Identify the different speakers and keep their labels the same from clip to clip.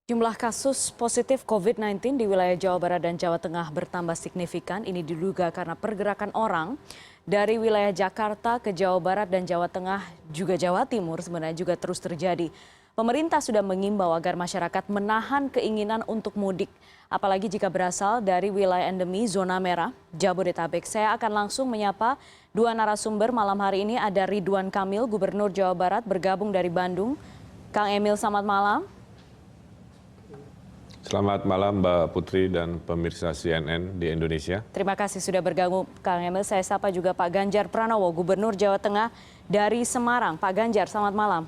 Speaker 1: Jumlah kasus positif COVID-19 di wilayah Jawa Barat dan Jawa Tengah bertambah signifikan. Ini diduga karena pergerakan orang dari wilayah Jakarta ke Jawa Barat dan Jawa Tengah, juga Jawa Timur sebenarnya juga terus terjadi. Pemerintah sudah mengimbau agar masyarakat menahan keinginan untuk mudik, apalagi jika berasal dari wilayah endemi zona merah Jabodetabek. Saya akan langsung menyapa dua narasumber malam hari ini. Ada Ridwan Kamil, Gubernur Jawa Barat, bergabung dari Bandung. Kang Emil, selamat malam.
Speaker 2: Selamat malam Mbak Putri dan pemirsa CNN di Indonesia.
Speaker 1: Terima kasih sudah bergabung Kang Emil. Saya sapa juga Pak Ganjar Pranowo, Gubernur Jawa Tengah dari Semarang. Pak Ganjar, selamat malam.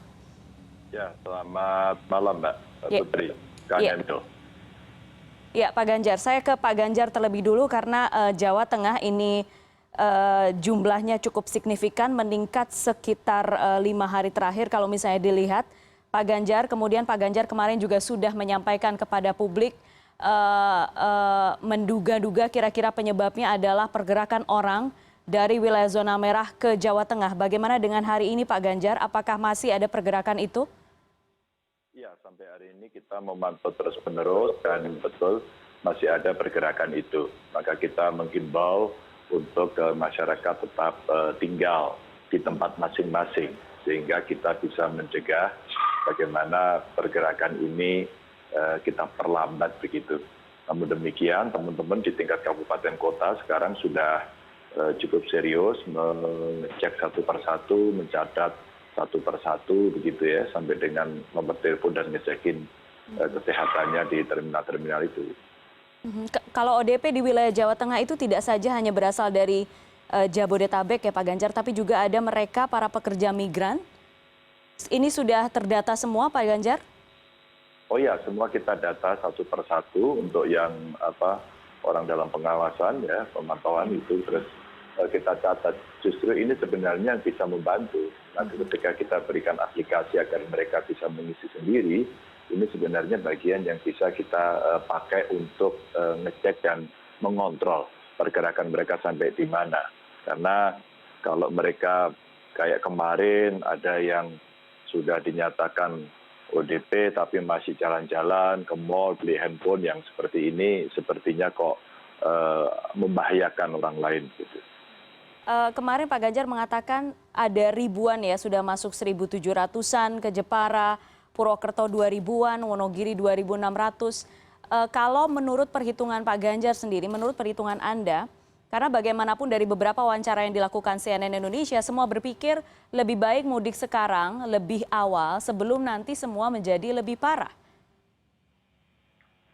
Speaker 3: Ya, selamat malam Mbak Putri, Kang Emil.
Speaker 1: Ya, Pak Ganjar, saya ke Pak Ganjar terlebih dulu karena Jawa Tengah ini jumlahnya cukup signifikan, meningkat sekitar 5 hari terakhir kalau misalnya dilihat. Pak Ganjar, kemudian Pak Ganjar kemarin juga sudah menyampaikan kepada publik menduga-duga kira-kira penyebabnya adalah pergerakan orang dari wilayah zona merah ke Jawa Tengah. Bagaimana dengan hari ini Pak Ganjar? Apakah masih ada pergerakan itu?
Speaker 3: Ya, sampai hari ini kita memantau terus-menerus dan betul masih ada pergerakan itu. Maka kita menghimbau untuk masyarakat tetap tinggal di tempat masing-masing sehingga kita bisa mencegah bagaimana pergerakan ini kita perlambat begitu. Namun demikian teman-teman di tingkat kabupaten kota sekarang sudah cukup serius mengecek satu persatu, mencatat satu persatu begitu ya, sampai dengan nomor telepon dan ngecekin kesehatannya di terminal-terminal itu.
Speaker 1: Kalau ODP di wilayah Jawa Tengah itu tidak saja hanya berasal dari Jabodetabek ya Pak Ganjar, tapi juga ada mereka para pekerja migran. Ini sudah terdata semua Pak Ganjar?
Speaker 3: Oh ya, semua kita data satu persatu untuk yang orang dalam pengawasan ya, pemantauan itu terus kita catat. Justru ini sebenarnya bisa membantu. Nanti ketika kita berikan aplikasi agar mereka bisa mengisi sendiri, ini sebenarnya bagian yang bisa kita pakai untuk ngecek dan mengontrol pergerakan mereka sampai di mana. Karena kalau mereka kayak kemarin ada yang sudah dinyatakan ODP tapi masih jalan-jalan ke mall beli handphone yang seperti ini, sepertinya kok membahayakan orang lain gitu.
Speaker 1: Kemarin Pak Ganjar mengatakan ada ribuan ya, sudah masuk 1.700-an ke Jepara, Purwokerto 2.000-an, Wonogiri 2.600. Kalau menurut perhitungan Pak Ganjar sendiri, menurut perhitungan Anda, karena bagaimanapun dari beberapa wawancara yang dilakukan CNN Indonesia, semua berpikir lebih baik mudik sekarang, lebih awal, sebelum nanti semua menjadi lebih parah.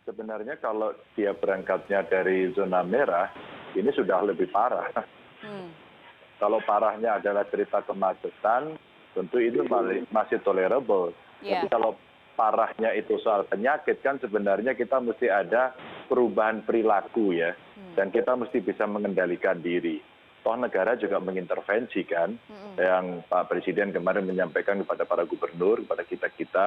Speaker 3: Sebenarnya kalau dia berangkatnya dari zona merah, ini sudah lebih parah. Kalau parahnya adalah cerita kemacetan, tentu itu masih tolerable. Tapi kalau parahnya itu soal penyakit, kan sebenarnya kita mesti ada perubahan perilaku ya. Dan kita mesti bisa mengendalikan diri. Toh negara juga mengintervensi kan. Yang Pak Presiden kemarin menyampaikan kepada para gubernur, kepada kita-kita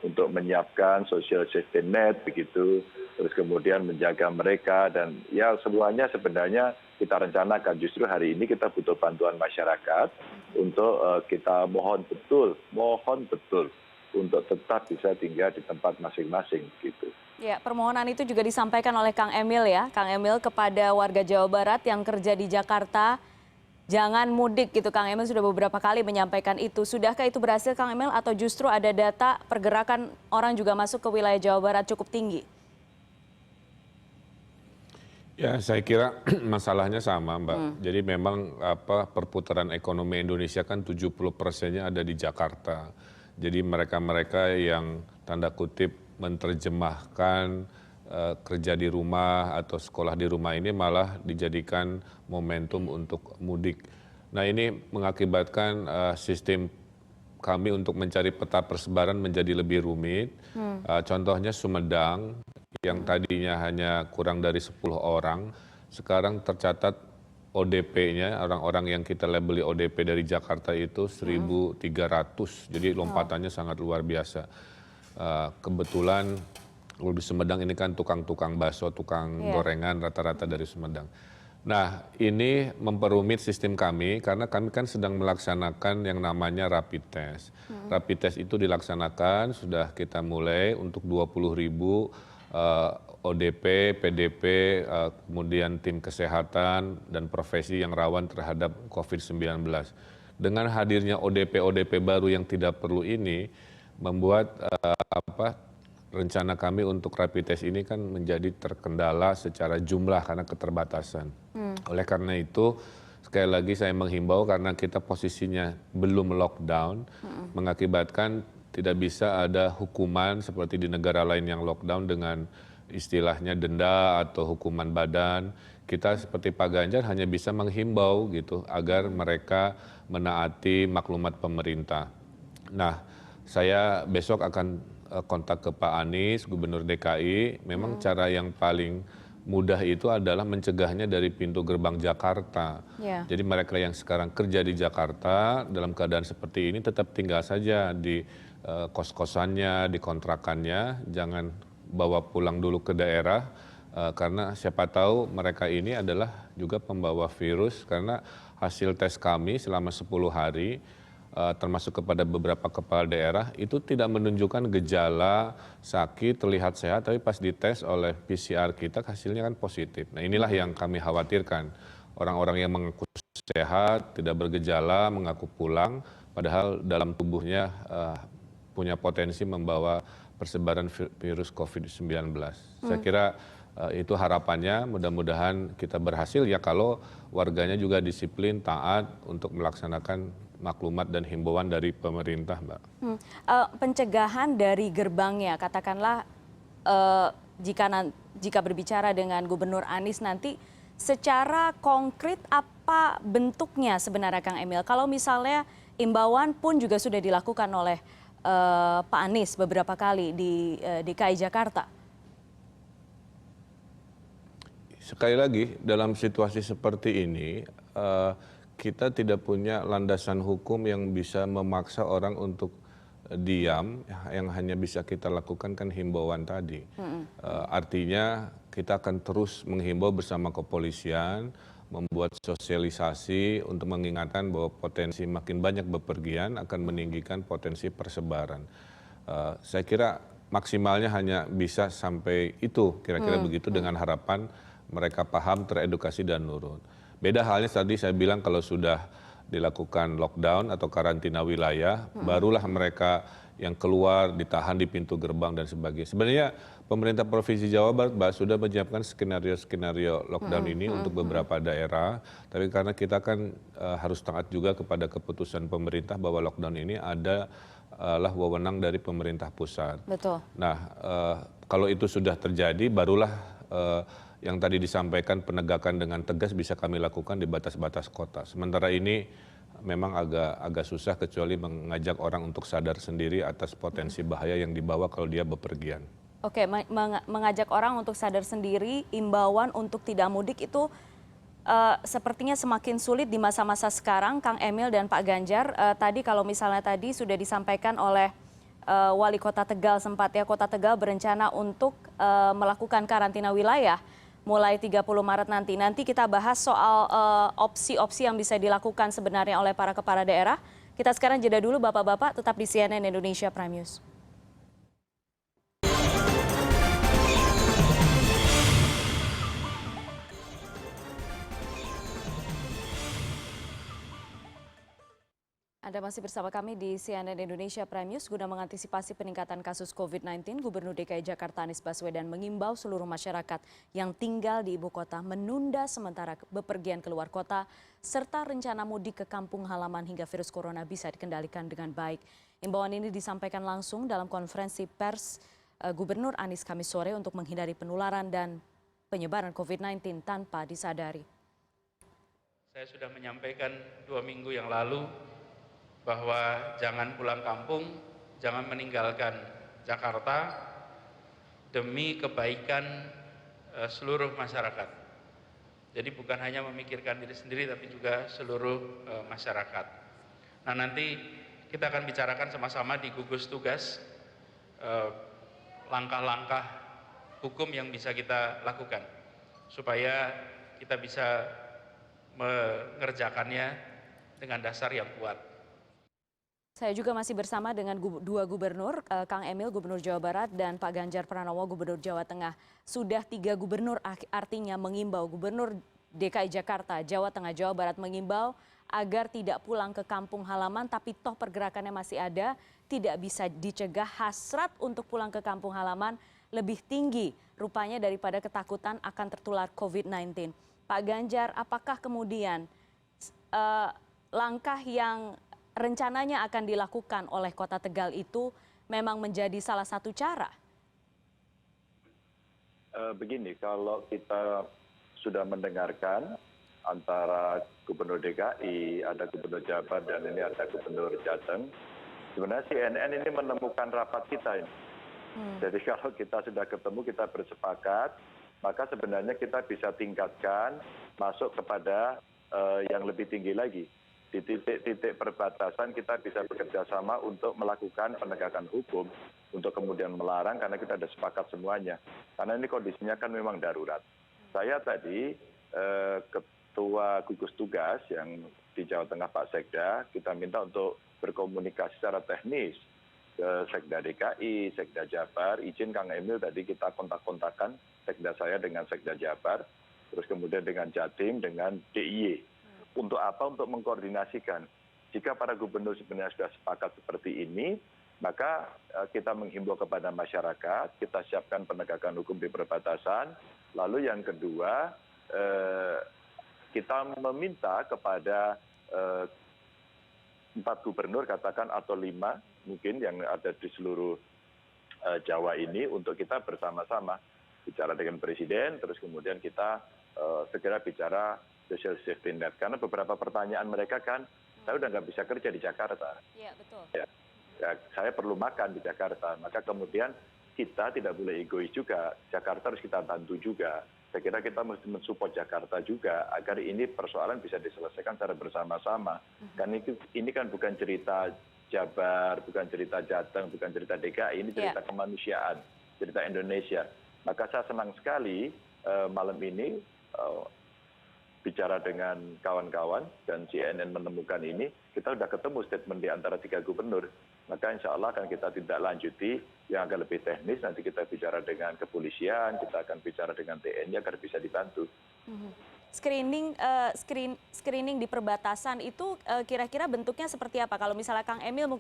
Speaker 3: untuk menyiapkan social safety net begitu. Terus kemudian menjaga mereka dan ya semuanya sebenarnya kita rencanakan. Justru hari ini kita butuh bantuan masyarakat untuk kita mohon betul untuk tetap bisa tinggal di tempat masing-masing gitu.
Speaker 1: Ya, permohonan itu juga disampaikan oleh Kang Emil ya, Kang Emil kepada warga Jawa Barat yang kerja di Jakarta, jangan mudik gitu. Kang Emil sudah beberapa kali menyampaikan itu. Sudahkah itu berhasil Kang Emil atau justru ada data pergerakan orang juga masuk ke wilayah Jawa Barat cukup tinggi?
Speaker 2: Ya, saya kira masalahnya sama Mbak. Jadi memang perputaran ekonomi Indonesia kan 70%-nya ada di Jakarta. Jadi mereka-mereka yang tanda kutip menerjemahkan kerja di rumah atau sekolah di rumah ini malah dijadikan momentum untuk mudik. Nah ini mengakibatkan sistem kami untuk mencari peta persebaran menjadi lebih rumit. Contohnya Sumedang yang tadinya hanya kurang dari 10 orang, sekarang tercatat ODP-nya, orang-orang yang kita labeli ODP dari Jakarta itu 1.300. Jadi lompatannya sangat luar biasa. Kebetulan di Sumedang ini kan tukang-tukang bakso, tukang gorengan rata-rata dari Sumedang. Nah, ini memperumit sistem kami karena kami kan sedang melaksanakan yang namanya rapid test. rapid test itu dilaksanakan, sudah kita mulai untuk 20.000 ODP, PDP, kemudian tim kesehatan dan profesi yang rawan terhadap COVID-19. Dengan hadirnya ODP baru yang tidak perlu ini, membuat rencana kami untuk rapid test ini kan menjadi terkendala secara jumlah karena keterbatasan. Oleh karena itu, sekali lagi saya menghimbau karena kita posisinya belum lockdown, mengakibatkan tidak bisa ada hukuman seperti di negara lain yang lockdown dengan istilahnya denda atau hukuman badan. Kita seperti Pak Ganjar hanya bisa menghimbau gitu agar mereka menaati maklumat pemerintah. Nah, saya besok akan kontak ke Pak Anies, Gubernur DKI. Memang cara yang paling mudah itu adalah mencegahnya dari pintu gerbang Jakarta. Jadi mereka yang sekarang kerja di Jakarta dalam keadaan seperti ini tetap tinggal saja di kos-kosannya, di kontrakannya, jangan bawa pulang dulu ke daerah karena siapa tahu mereka ini adalah juga pembawa virus karena hasil tes kami selama 10 hari termasuk kepada beberapa kepala daerah itu tidak menunjukkan gejala sakit, terlihat sehat, tapi pas dites oleh PCR kita hasilnya kan positif. Nah inilah yang kami khawatirkan, orang-orang yang mengaku sehat, tidak bergejala, mengaku pulang, padahal dalam tubuhnya punya potensi membawa persebaran virus COVID-19. Saya kira itu harapannya, mudah-mudahan kita berhasil ya kalau warganya juga disiplin, taat untuk melaksanakan maklumat dan himbauan dari pemerintah, Mbak.
Speaker 1: Pencegahan dari gerbangnya, katakanlah jika berbicara dengan Gubernur Anies nanti, secara konkret apa bentuknya sebenarnya Kang Emil? Kalau misalnya imbauan pun juga sudah dilakukan oleh Pak Anies beberapa kali di DKI Jakarta.
Speaker 2: Sekali lagi, dalam situasi seperti ini, kita tidak punya landasan hukum yang bisa memaksa orang untuk diam, yang hanya bisa kita lakukan kan himbauan tadi. Artinya kita akan terus menghimbau bersama kepolisian, membuat sosialisasi untuk mengingatkan bahwa potensi makin banyak bepergian akan meninggikan potensi persebaran. Saya kira maksimalnya hanya bisa sampai itu, kira-kira begitu dengan harapan mereka paham, teredukasi dan nurut. Beda halnya tadi saya bilang kalau sudah dilakukan lockdown atau karantina wilayah, barulah mereka yang keluar ditahan di pintu gerbang dan sebagainya. Sebenarnya pemerintah Provinsi Jawa Barat sudah menyiapkan skenario-skenario lockdown ini untuk beberapa daerah, tapi karena kita kan harus taat juga kepada keputusan pemerintah bahwa lockdown ini adalah wewenang dari pemerintah pusat.
Speaker 1: Betul.
Speaker 2: Nah, kalau itu sudah terjadi, barulah yang tadi disampaikan penegakan dengan tegas bisa kami lakukan di batas-batas kota. Sementara ini memang agak susah kecuali mengajak orang untuk sadar sendiri atas potensi bahaya yang dibawa kalau dia bepergian.
Speaker 1: Oke, mengajak orang untuk sadar sendiri, imbauan untuk tidak mudik itu sepertinya semakin sulit di masa-masa sekarang, Kang Emil dan Pak Ganjar. Tadi kalau misalnya tadi sudah disampaikan oleh Wali Kota Tegal sempat ya, Kota Tegal berencana untuk melakukan karantina wilayah mulai 30 Maret nanti. Nanti kita bahas soal opsi-opsi yang bisa dilakukan sebenarnya oleh para kepala daerah. Kita sekarang jeda dulu Bapak-Bapak, tetap di CNN Indonesia Prime News. Anda masih bersama kami di CNN Indonesia Prime News. Guna mengantisipasi peningkatan kasus COVID-19, Gubernur DKI Jakarta Anies Baswedan mengimbau seluruh masyarakat yang tinggal di ibu kota menunda sementara bepergian keluar kota, serta rencana mudik ke kampung halaman hingga virus corona bisa dikendalikan dengan baik. Imbauan ini disampaikan langsung dalam konferensi pers Gubernur Anies Kamis sore untuk menghindari penularan dan penyebaran COVID-19 tanpa disadari.
Speaker 4: Saya sudah menyampaikan 2 minggu yang lalu bahwa jangan pulang kampung, jangan meninggalkan Jakarta demi kebaikan seluruh masyarakat. Jadi bukan hanya memikirkan diri sendiri tapi juga seluruh masyarakat. Nah nanti kita akan bicarakan sama-sama di gugus tugas langkah-langkah hukum yang bisa kita lakukan supaya kita bisa mengerjakannya dengan dasar yang kuat.
Speaker 1: Saya juga masih bersama dengan dua gubernur, Kang Emil, Gubernur Jawa Barat, dan Pak Ganjar Pranowo, Gubernur Jawa Tengah. Sudah 3 gubernur artinya mengimbau, Gubernur DKI Jakarta, Jawa Tengah, Jawa Barat mengimbau agar tidak pulang ke kampung halaman, tapi toh pergerakannya masih ada, tidak bisa dicegah. Hasrat untuk pulang ke kampung halaman lebih tinggi rupanya daripada ketakutan akan tertular COVID-19. Pak Ganjar, apakah kemudian langkah yang rencananya akan dilakukan oleh Kota Tegal itu memang menjadi salah satu cara?
Speaker 3: Begini, kalau kita sudah mendengarkan antara Gubernur DKI, ada Gubernur Jabar, dan ini ada Gubernur Jateng, sebenarnya CNN ini menemukan rapat kita ini. Jadi kalau kita sudah ketemu, kita bersepakat, maka sebenarnya kita bisa tingkatkan masuk kepada yang lebih tinggi lagi. Di titik-titik perbatasan kita bisa bekerja sama untuk melakukan penegakan hukum, untuk kemudian melarang karena kita sudah sepakat semuanya. Karena ini kondisinya kan memang darurat. Saya tadi Ketua Gugus Tugas yang di Jawa Tengah Pak Sekda, kita minta untuk berkomunikasi secara teknis ke Sekda DKI, Sekda Jabar, izin Kang Emil tadi kita kontak-kontakan Sekda saya dengan Sekda Jabar, terus kemudian dengan Jatim, dengan DIY. Untuk apa? Untuk mengkoordinasikan. Jika para gubernur sebenarnya sudah sepakat seperti ini, maka kita menghimbau kepada masyarakat, kita siapkan penegakan hukum di perbatasan. Lalu yang kedua, kita meminta kepada 4 gubernur katakan atau 5 mungkin yang ada di seluruh Jawa ini untuk kita bersama-sama bicara dengan Presiden, terus kemudian kita segera bicara social safety net. Karena beberapa pertanyaan mereka kan, saya udah nggak bisa kerja di Jakarta. Iya, betul. Ya, saya perlu makan di Jakarta. Maka kemudian kita tidak boleh egois juga. Jakarta harus kita bantu juga. Saya kira kita mesti mensupport Jakarta juga agar ini persoalan bisa diselesaikan secara bersama-sama. Karena ini kan bukan cerita Jabar, bukan cerita Jateng, bukan cerita DKI, ini cerita kemanusiaan, cerita Indonesia. Maka saya senang sekali malam ini bicara dengan kawan-kawan dan CNN menemukan ini, kita sudah ketemu statement di antara 3 gubernur. Maka insya Allah akan kita tindak lanjuti yang agak lebih teknis, nanti kita bicara dengan kepolisian, kita akan bicara dengan TNI agar bisa dibantu.
Speaker 1: Screening di perbatasan itu kira-kira bentuknya seperti apa? Kalau misalnya Kang Emil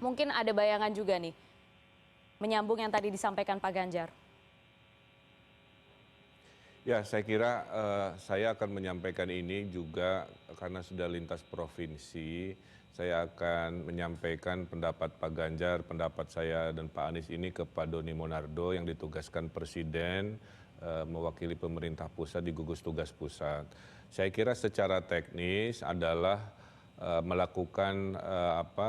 Speaker 1: mungkin ada bayangan juga nih, menyambung yang tadi disampaikan Pak Ganjar.
Speaker 2: Ya, saya kira saya akan menyampaikan ini juga karena sudah lintas provinsi. Saya akan menyampaikan pendapat Pak Ganjar, pendapat saya dan Pak Anies ini ke Pak Doni Monardo yang ditugaskan Presiden mewakili pemerintah pusat di gugus tugas pusat. Saya kira secara teknis adalah melakukan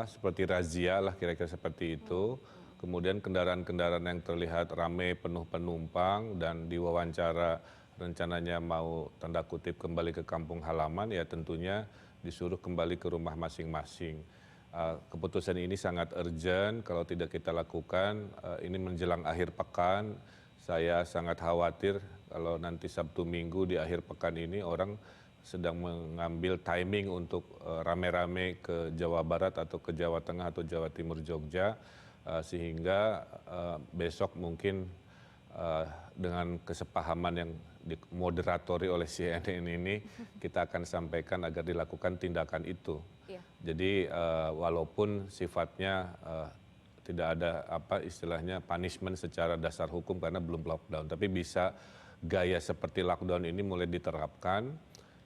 Speaker 2: seperti razia lah kira-kira seperti itu. Kemudian kendaraan-kendaraan yang terlihat ramai penuh penumpang dan diwawancara rencananya mau tanda kutip kembali ke kampung halaman, ya tentunya disuruh kembali ke rumah masing-masing. Keputusan ini sangat urgent, kalau tidak kita lakukan, ini menjelang akhir pekan, saya sangat khawatir kalau nanti Sabtu Minggu di akhir pekan ini orang sedang mengambil timing untuk rame-rame ke Jawa Barat atau ke Jawa Tengah atau Jawa Timur Jogja, sehingga besok mungkin dengan kesepahaman yang dimoderatori oleh CNN ini kita akan sampaikan agar dilakukan tindakan itu. Jadi walaupun sifatnya tidak ada istilahnya punishment secara dasar hukum karena belum lockdown, tapi bisa gaya seperti lockdown ini mulai diterapkan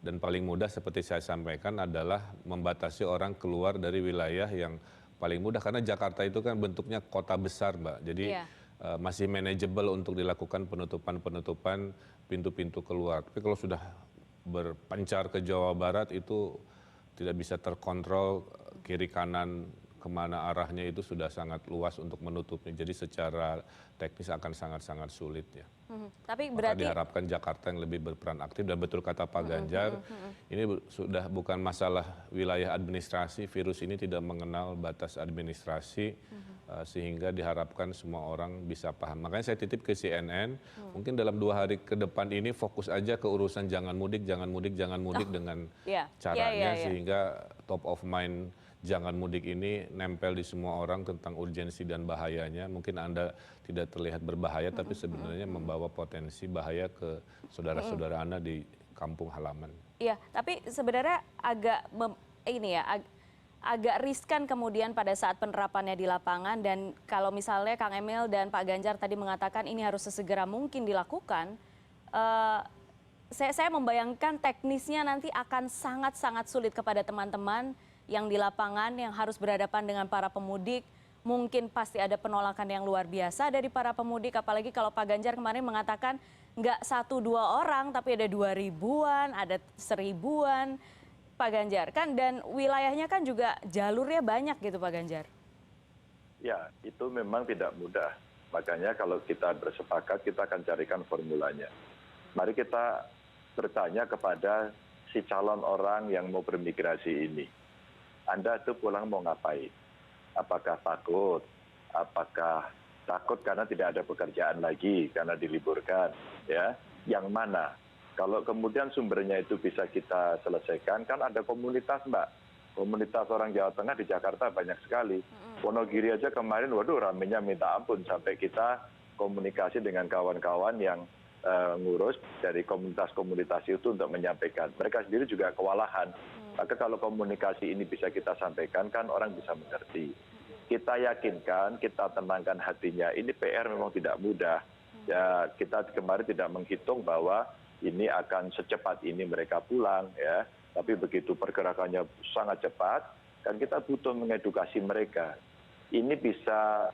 Speaker 2: dan paling mudah seperti saya sampaikan adalah membatasi orang keluar dari wilayah yang paling mudah karena Jakarta itu kan bentuknya kota besar, Mbak. Jadi masih manageable untuk dilakukan penutupan pintu-pintu keluar. Tapi kalau sudah berpencar ke Jawa Barat itu tidak bisa terkontrol kiri kanan kemana arahnya itu sudah sangat luas untuk menutupnya. Jadi secara teknis akan sangat-sangat sulit ya. Tapi berarti diharapkan Jakarta yang lebih berperan aktif dan betul kata Pak Ganjar, ini sudah bukan masalah wilayah administrasi, virus ini tidak mengenal batas administrasi sehingga diharapkan semua orang bisa paham. Makanya saya titip ke CNN, mungkin dalam 2 hari ke depan ini fokus aja ke urusan jangan mudik dengan caranya sehingga top of mind jangan mudik ini nempel di semua orang tentang urgensi dan bahayanya. Mungkin Anda tidak terlihat berbahaya, tapi sebenarnya membawa potensi bahaya ke saudara-saudara Anda di kampung halaman.
Speaker 1: Iya, tapi sebenarnya agak riskan kemudian pada saat penerapannya di lapangan, dan kalau misalnya Kang Emil dan Pak Ganjar tadi mengatakan ini harus sesegera mungkin dilakukan, saya membayangkan teknisnya nanti akan sangat-sangat sulit kepada teman-teman yang di lapangan yang harus berhadapan dengan para pemudik. Mungkin pasti ada penolakan yang luar biasa dari para pemudik, apalagi kalau Pak Ganjar kemarin mengatakan nggak 1-2 orang, tapi ada 2.000-an, ada 1.000-an, Pak Ganjar kan, dan wilayahnya kan juga jalurnya banyak gitu Pak Ganjar.
Speaker 3: Ya, itu memang tidak mudah. Makanya kalau kita bersepakat, kita akan carikan formulanya. Mari kita bertanya kepada si calon orang yang mau bermigrasi ini. Anda tuh pulang mau ngapain? Apakah takut? Apakah takut karena tidak ada pekerjaan lagi, karena diliburkan? Ya, yang mana? Kalau kemudian sumbernya itu bisa kita selesaikan, kan ada komunitas, Mbak. Komunitas orang Jawa Tengah di Jakarta banyak sekali. Wonogiri aja kemarin, waduh ramenya minta ampun, sampai kita komunikasi dengan kawan-kawan yang ngurus dari komunitas-komunitas itu untuk menyampaikan. Mereka sendiri juga kewalahan. Maka kalau komunikasi ini bisa kita sampaikan, kan orang bisa mengerti. Kita yakinkan, kita tenangkan hatinya. Ini PR memang tidak mudah. Ya, kita kemarin tidak menghitung bahwa ini akan secepat ini mereka pulang, ya. Tapi begitu pergerakannya sangat cepat, kan kita butuh mengedukasi mereka. Ini bisa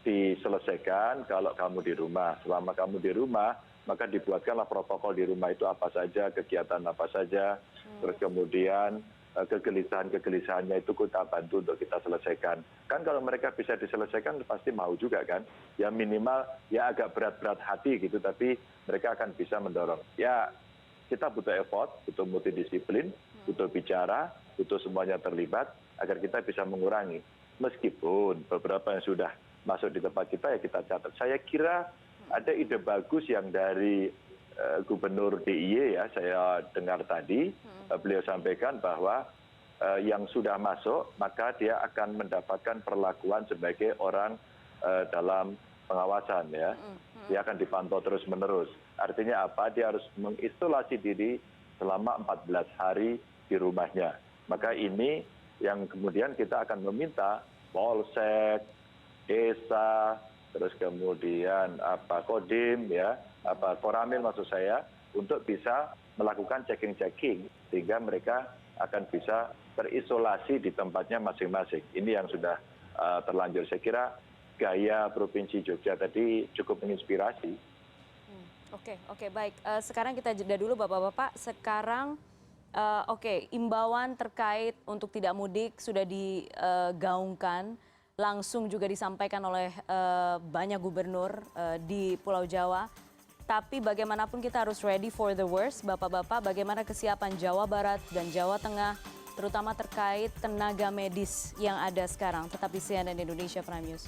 Speaker 3: diselesaikan kalau kamu di rumah. Selama kamu di rumah, maka dibuatkanlah protokol di rumah itu apa saja, kegiatan apa saja. Terus kemudian kegelisahan-kegelisahannya itu kita bantu untuk kita selesaikan. Kan kalau mereka bisa diselesaikan pasti mau juga kan. Ya minimal ya agak berat-berat hati gitu, tapi mereka akan bisa mendorong. Ya kita butuh effort, butuh multidisiplin, butuh bicara, butuh semuanya terlibat agar kita bisa mengurangi. Meskipun beberapa yang sudah masuk di tempat kita ya kita catat. Saya kira ada ide bagus yang dari Gubernur DIY ya, saya dengar tadi beliau sampaikan bahwa yang sudah masuk maka dia akan mendapatkan perlakuan sebagai orang dalam pengawasan ya. Dia akan dipantau terus-menerus. Artinya apa? Dia harus mengisolasi diri selama 14 hari di rumahnya. Maka ini yang kemudian kita akan meminta Polsek, desa, terus kemudian Kodim ya, Koramil maksud saya, untuk bisa melakukan checking sehingga mereka akan bisa terisolasi di tempatnya masing-masing. Ini yang sudah terlanjur. Saya kira gaya Provinsi Jogja tadi cukup menginspirasi.
Speaker 1: Oke, baik. Sekarang kita jeda dulu Bapak-Bapak. Sekarang imbauan terkait untuk tidak mudik sudah digaungkan, langsung juga disampaikan oleh banyak gubernur di Pulau Jawa. Tapi bagaimanapun kita harus ready for the worst. Bapak-Bapak, bagaimana kesiapan Jawa Barat dan Jawa Tengah, terutama terkait tenaga medis yang ada sekarang? Tetap di CNN Indonesia Prime News.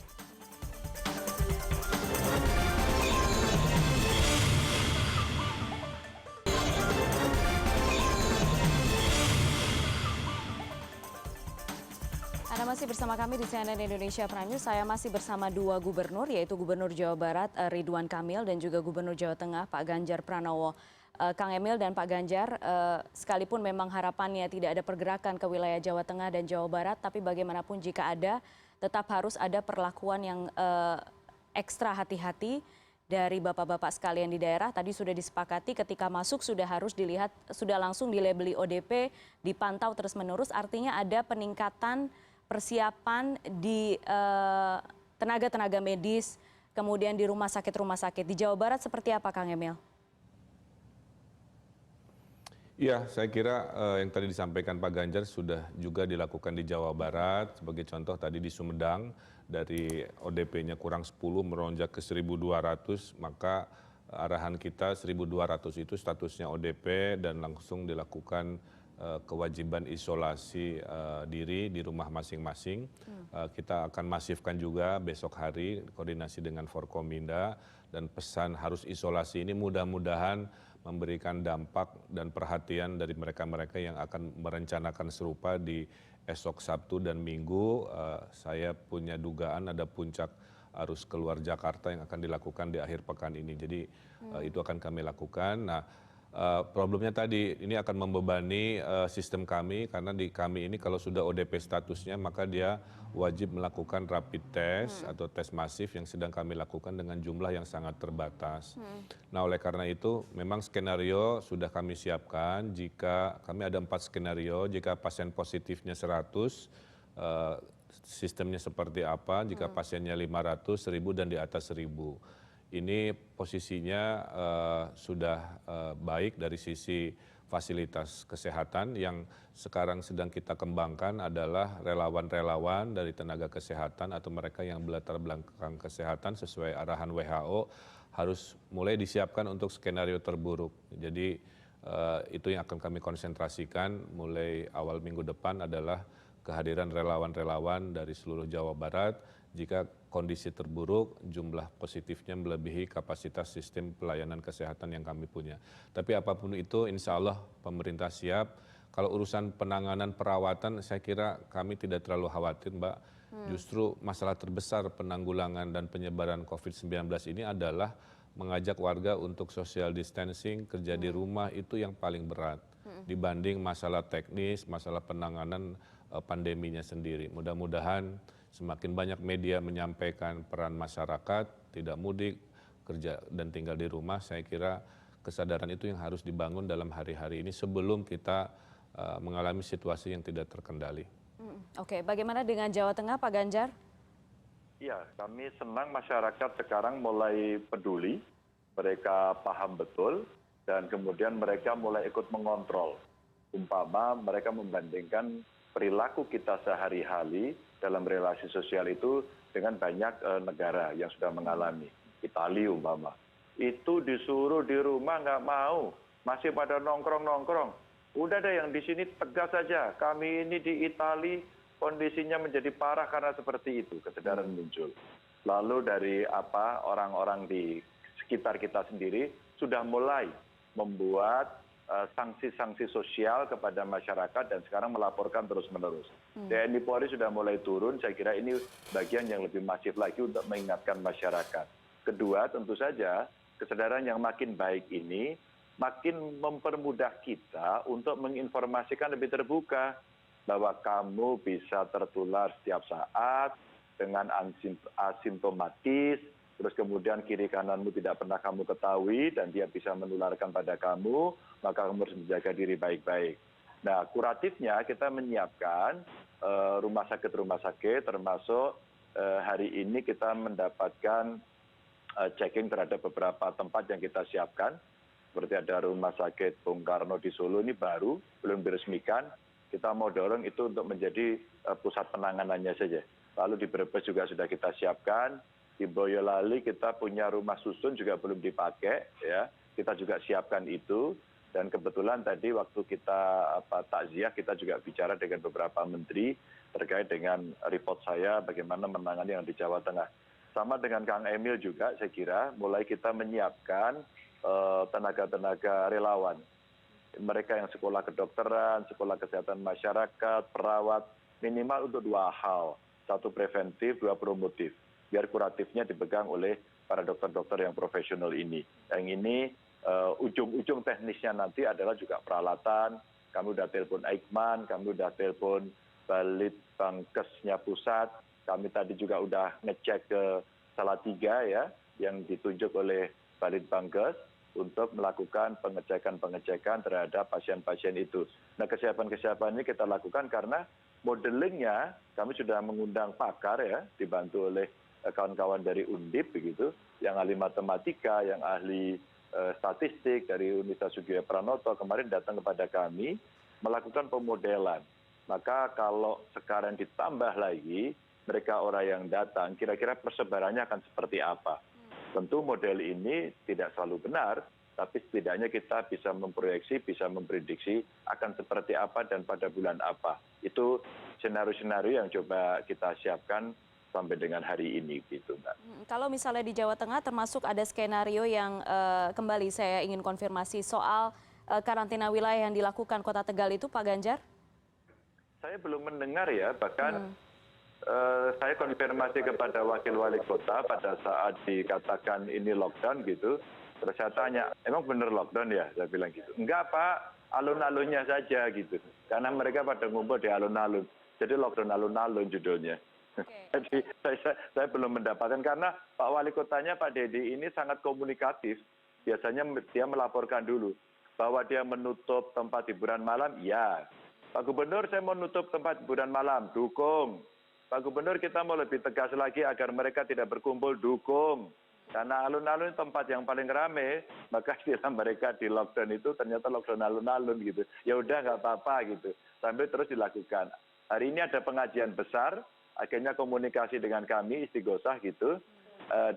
Speaker 1: Anda masih bersama kami di CNN Indonesia Prime News. Saya masih bersama dua gubernur, yaitu Gubernur Jawa Barat Ridwan Kamil dan juga Gubernur Jawa Tengah Pak Ganjar Pranowo. Kang Emil dan Pak Ganjar, sekalipun memang harapannya tidak ada pergerakan ke wilayah Jawa Tengah dan Jawa Barat, tapi bagaimanapun jika ada, tetap harus ada perlakuan yang ekstra hati-hati dari bapak-bapak sekalian di daerah. Tadi sudah disepakati ketika masuk sudah harus dilihat, sudah langsung dilabeli ODP, dipantau terus-menerus, artinya ada peningkatan persiapan di tenaga-tenaga medis, kemudian di rumah sakit. Di Jawa Barat seperti apa, Kang Emil?
Speaker 2: Ya, saya kira yang tadi disampaikan Pak Ganjar sudah juga dilakukan di Jawa Barat. Sebagai contoh tadi di Sumedang, dari ODP-nya kurang 10 melonjak ke 1.200, maka arahan kita 1.200 itu statusnya ODP dan langsung dilakukan kewajiban isolasi diri di rumah masing-masing. Kita akan masifkan juga besok hari koordinasi dengan Forkominda, dan pesan harus isolasi ini mudah-mudahan memberikan dampak dan perhatian dari mereka-mereka yang akan merencanakan serupa di esok Sabtu dan Minggu saya punya dugaan ada puncak arus keluar Jakarta yang akan dilakukan di akhir pekan ini. Jadi itu akan kami lakukan. Nah, problemnya tadi ini akan membebani sistem kami karena di kami ini kalau sudah ODP statusnya maka dia wajib melakukan rapid test atau tes masif yang sedang kami lakukan dengan jumlah yang sangat terbatas. Nah, oleh karena itu memang skenario sudah kami siapkan jika kami ada 4 skenario, jika pasien positifnya 100 sistemnya seperti apa, jika pasiennya 500, 1000 dan di atas 1000. Ini posisinya sudah baik dari sisi fasilitas kesehatan. Yang sekarang sedang kita kembangkan adalah relawan-relawan dari tenaga kesehatan atau mereka yang berlatar belakang kesehatan sesuai arahan WHO harus mulai disiapkan untuk skenario terburuk. Jadi itu yang akan kami konsentrasikan mulai awal minggu depan adalah kehadiran relawan-relawan dari seluruh Jawa Barat jika kondisi terburuk, jumlah positifnya melebihi kapasitas sistem pelayanan kesehatan yang kami punya. Tapi apapun itu, insya Allah pemerintah siap. Kalau urusan penanganan perawatan, saya kira kami tidak terlalu khawatir, Mbak. Justru masalah terbesar penanggulangan dan penyebaran COVID-19 ini adalah mengajak warga untuk social distancing, kerja di rumah, itu yang paling berat dibanding masalah teknis, masalah penanganan pandeminya sendiri. Mudah-mudahan semakin banyak media menyampaikan peran masyarakat, tidak mudik, kerja dan tinggal di rumah, saya kira kesadaran itu yang harus dibangun dalam hari-hari ini sebelum kita mengalami situasi yang tidak terkendali.
Speaker 1: Oke, bagaimana dengan Jawa Tengah, Pak Ganjar?
Speaker 3: Ya, kami senang masyarakat sekarang mulai peduli, mereka paham betul, dan kemudian mereka mulai ikut mengontrol. Umpama mereka membandingkan perilaku kita sehari-hari dalam relasi sosial itu dengan banyak negara yang sudah mengalami. Italia umpama. Itu disuruh di rumah nggak mau, masih pada nongkrong-nongkrong. Udah deh yang di sini tegas saja, kami ini di Italia kondisinya menjadi parah karena seperti itu, kesadaran muncul. Lalu dari orang-orang di sekitar kita sendiri sudah mulai membuat sanksi-sanksi sosial kepada masyarakat dan sekarang melaporkan terus-menerus. TNI Polri sudah mulai turun, saya kira ini bagian yang lebih masif lagi untuk mengingatkan masyarakat. Kedua, tentu saja kesadaran yang makin baik ini makin mempermudah kita untuk menginformasikan lebih terbuka bahwa kamu bisa tertular setiap saat dengan asimptomatis, terus kemudian kiri kananmu tidak pernah kamu ketahui dan dia bisa menularkan pada kamu, maka kamu harus menjaga diri baik-baik. Nah, kuratifnya kita menyiapkan rumah sakit termasuk hari ini kita mendapatkan checking terhadap beberapa tempat yang kita siapkan. Seperti ada rumah sakit Bung Karno di Solo ini baru, belum diresmikan. Kita mau dorong itu untuk menjadi pusat penanganannya saja. Lalu di Brebes juga sudah kita siapkan. Di Boyolali kita punya rumah susun juga belum dipakai, ya. Kita juga siapkan itu. Dan kebetulan tadi waktu kita takziah kita juga bicara dengan beberapa menteri terkait dengan report saya bagaimana menangani yang di Jawa Tengah. Sama dengan Kang Emil juga saya kira mulai kita menyiapkan tenaga-tenaga relawan. Mereka yang sekolah kedokteran, sekolah kesehatan masyarakat, perawat, minimal untuk 2 hal. 1 preventif, 2 promotif. Biar kuratifnya dipegang oleh para dokter-dokter yang profesional ini. Yang ini ujung-ujung teknisnya nanti adalah juga peralatan. Kami sudah telepon Aikman, kami sudah telepon Balitbangkesnya pusat. Kami tadi juga sudah ngecek ke Salatiga ya, yang ditunjuk oleh Balitbangkes untuk melakukan pengecekan terhadap pasien-pasien itu. Nah, kesiapan-kesiapan ini kita lakukan karena modelingnya kami sudah mengundang pakar ya, dibantu oleh kawan-kawan dari Undip begitu, yang ahli matematika, yang ahli statistik dari Universitas Sugiyo Pranoto kemarin datang kepada kami melakukan pemodelan. Maka kalau sekarang ditambah lagi mereka orang yang datang, kira-kira persebarannya akan seperti apa? Tentu model ini tidak selalu benar, tapi setidaknya kita bisa memproyeksi, bisa memprediksi akan seperti apa dan pada bulan apa. Itu senario-senario yang coba kita siapkan sampai dengan hari ini gitu, Mbak.
Speaker 1: Kalau misalnya di Jawa Tengah termasuk ada skenario yang kembali saya ingin konfirmasi soal karantina wilayah yang dilakukan Kota Tegal itu, Pak Ganjar?
Speaker 3: Saya belum mendengar ya, bahkan saya konfirmasi kepada wakil wali kota pada saat dikatakan ini lockdown gitu. Terus saya tanya, emang bener lockdown ya? Saya bilang gitu. Enggak Pak, alun-alunnya saja gitu. Karena mereka pada ngumpul di alun-alun. Jadi lockdown alun-alun judulnya. Jadi saya belum mendapatkan, karena Pak Wali Kotanya Pak Dedi ini sangat komunikatif. Biasanya dia melaporkan dulu bahwa dia menutup tempat hiburan malam, ya. Pak Gubernur, saya mau nutup tempat hiburan malam, dukung. Pak Gubernur, kita mau lebih tegas lagi agar mereka tidak berkumpul, dukung. Karena alun-alun tempat yang paling ramai, maka istilah mereka di lockdown itu ternyata lockdown alun-alun gitu. Ya udah nggak apa-apa gitu, sambil terus dilakukan. Hari ini ada pengajian besar, akhirnya komunikasi dengan kami Istighosah gitu,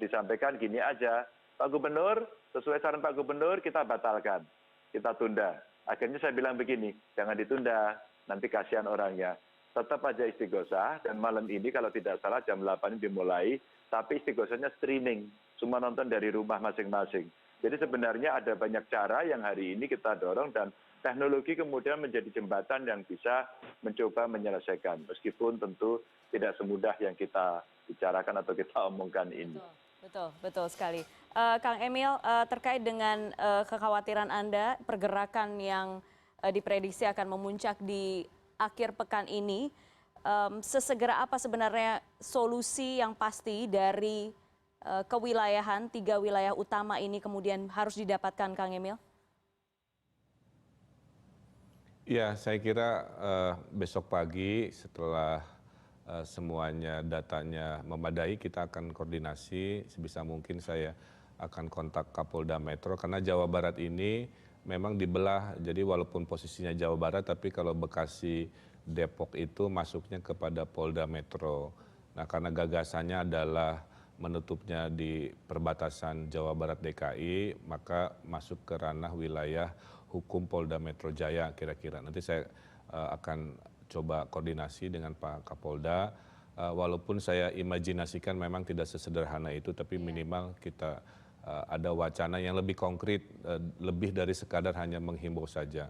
Speaker 3: disampaikan gini aja, Pak Gubernur, sesuai saran Pak Gubernur kita batalkan, kita tunda. Akhirnya saya bilang begini, jangan ditunda, nanti kasihan orangnya. Tetap aja Istighosah, dan malam ini kalau tidak salah jam 8 dimulai, tapi Istighosahnya streaming, semua nonton dari rumah masing-masing. Jadi sebenarnya ada banyak cara yang hari ini kita dorong, dan teknologi kemudian menjadi jembatan yang bisa mencoba menyelesaikan, meskipun tentu tidak semudah yang kita bicarakan atau kita omongkan ini.
Speaker 1: Betul sekali. Kang Emil, terkait dengan kekhawatiran Anda, pergerakan yang diprediksi akan memuncak di akhir pekan ini, sesegera apa sebenarnya solusi yang pasti dari kewilayahan, 3 wilayah utama ini kemudian harus didapatkan, Kang Emil?
Speaker 2: Ya, saya kira besok pagi setelah semuanya datanya memadai, kita akan koordinasi. Sebisa mungkin saya akan kontak Kapolda Metro, karena Jawa Barat ini memang dibelah. Jadi walaupun posisinya Jawa Barat, tapi kalau Bekasi, Depok itu masuknya kepada Polda Metro. Nah, karena gagasannya adalah menutupnya di perbatasan Jawa Barat DKI, maka masuk ke ranah wilayah hukum Polda Metro Jaya kira-kira. Nanti saya akan coba koordinasi dengan Pak Kapolda, walaupun saya imajinasikan memang tidak sesederhana itu, tapi minimal kita ada wacana yang lebih konkret, lebih dari sekadar hanya menghimbau saja.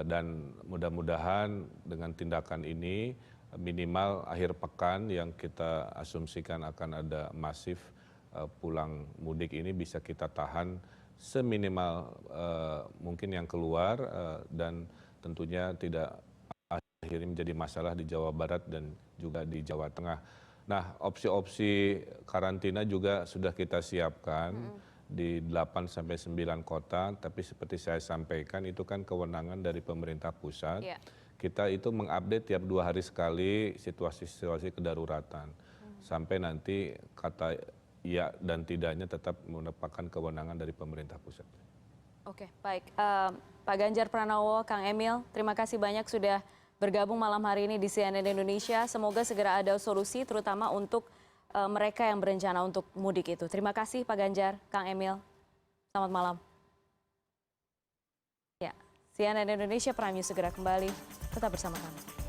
Speaker 2: Dan mudah-mudahan dengan tindakan ini minimal akhir pekan yang kita asumsikan akan ada masif pulang mudik ini bisa kita tahan seminimal mungkin yang keluar, dan tentunya tidak akhirnya menjadi masalah di Jawa Barat dan juga di Jawa Tengah. Nah, opsi-opsi karantina juga sudah kita siapkan di 8 sampai 9 kota, tapi seperti saya sampaikan itu kan kewenangan dari pemerintah pusat. Kita itu mengupdate tiap 2 hari sekali situasi-situasi kedaruratan. Sampai nanti kata ya dan tidaknya tetap merupakan kewenangan dari pemerintah pusat.
Speaker 1: Oke, baik. Pak Ganjar Pranowo, Kang Emil, terima kasih banyak sudah bergabung malam hari ini di CNN Indonesia. Semoga segera ada solusi terutama untuk mereka yang berencana untuk mudik itu. Terima kasih Pak Ganjar, Kang Emil. Selamat malam. Ya, CNN Indonesia Prime News segera kembali. Tetap bersama kami.